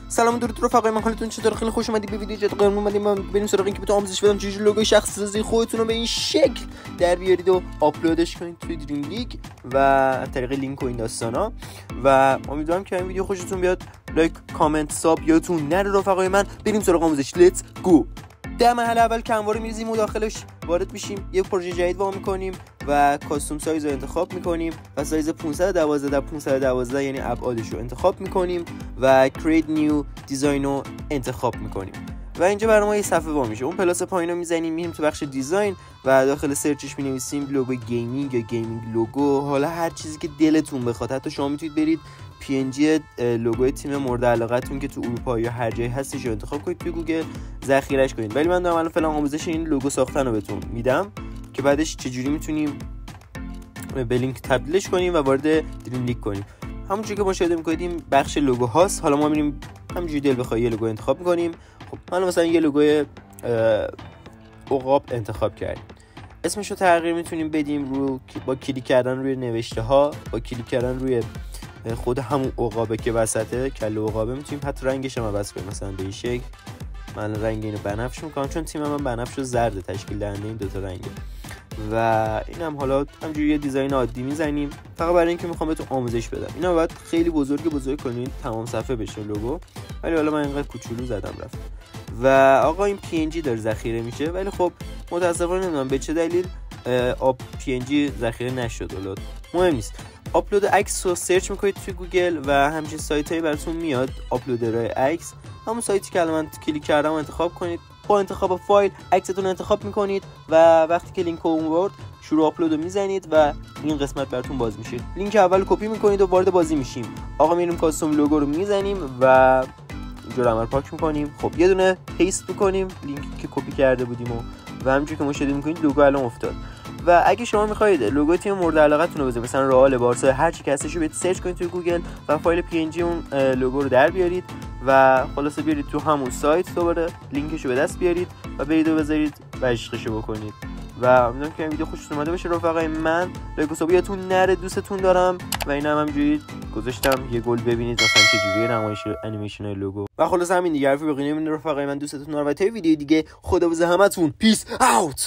سلام درود رفقای من، حالتون چطور؟ خیلی خوش اومدید به ویدیو جدید. قرار اومدیم بریم سراغ اینکه بهتون آموزش بدم چجوری لوگوی شخصی سازی خودتون رو به این شکل در بیارید و آپلودش کنید توی دریم لیگ و از طریق لینک و این داستانا. و امیدوارم که این ویدیو خوشتون بیاد. لایک، کامنت، ساب یادتون نره رفقای من. بریم سراغ آموزش. لیتس گو. در مرحله اول کنوا رو می‌ریزیم و داخلش وارد میشیم. یه پروژه جدید وا می‌کنیم و کاستوم سایز رو انتخاب می‌کنیم و سایز 512 در 512 یعنی ابعادش رو انتخاب می‌کنیم و create new design رو انتخاب می‌کنیم و اینجا برای ما یه صفحه وا میشه. اون پلاس پایین رو می‌زنیم، میریم تو بخش دیزاین و داخل سرچش می‌نویسیم لوگو گیمینگ یا گیمینگ لوگو، حالا هر چیزی که دلتون بخواد. حتی شما میتونید برید PNG لوگوی تیم مورد علاقتون که تو اروپا یا هر جایی هستش رو انتخاب کنید توی گوگل، ذخیره‌اش کنید. ولی من دارم الان فعلا آموزش این لوگو ساختن رو بهتون میدم که بعدش چجوری میتونیم به لینک تبدیلش کنیم و وارد دریم لیگ کنیم. همونجوری که مشاهده می‌کنید این بخش لوگو هاست. حالا ما میریم همینجوری دل بخوای یه لوگو انتخاب می‌کنیم. خب من مثلا یه لوگوی عقاب انتخاب کردیم. اسمش رو تغییر میتونیم بدیم با کلیک کردن روی نوشته ها، با کلیک کردن روی خود همون عقابه که وسطه، کله عقابه. میتونیم حتی رنگش هم عوض کنیم، مثلا به این شکل. من رنگ اینو بنفش میکنم چون تیم من بنفش و زرد تشکیل دهنده این دوتا رنگه و اینم حالا همجوری یه دیزاین عادی میزنیم فقط برای اینکه میخوام بهتون آموزش بدم. اینا باید خیلی بزرگ کنین تمام صفحه بشه لوگو، ولی حالا من اینقدر کوچولو زدم رفت. و آقا این PNG داره ذخیره میشه، ولی خب متاسفانه نمیدونم به چه دلیل PNG ذخیره نشد. حالا مهم نیست. آپلود عکس رو سرچ میکنید توی گوگل و همچین سایتایی براتون میاد آپلودرهای عکس. همون سایتی که الان من کلیک کردم انتخاب کنید. با انتخاب فایل عکستون انتخاب میکنید و وقتی که لینک اونورد شروع آپلود رو میزنید و این قسمت براتون باز میشه. لینک اول کپی میکنید و وارد بازی میشیم. آقا میریم کاستوم لوگو رو میزنیم و اینجا عمل پاک میکنیم. خب یه دونه پیست میکنیم لینکی که کپی کرده بودیم و همونجوری که مشاهده میکنید لوگو الان افتاد. و اگه شما میخواید لوگو تیم مورد علاقتون رو بذارید، مثلا رئال، بارسا، هر چی که هستش رو سرچ کنید توی گوگل و فایل PNG اون لوگو رو در بیارید و خلاصه بیارید تو همون سایت، دوباره لینکش رو به دست بیارید و برید و بذارید و عشقشو بکنید. و امیدوارم که این ویدیو خوشتون اومده باشه رفقای من. لایک و سابقتون نره، دوستتون دارم. و اینا همینجوری گذاشتم یه گل ببینید مثلا چجوریه نمایش انیمیشن لوگو. و خلاص همین دیگه، حرفی بقیه نمیمونه رفقای من. دوستتون دارم و تا ویدیو دیگه خداحافظ همتون. پیس اوت.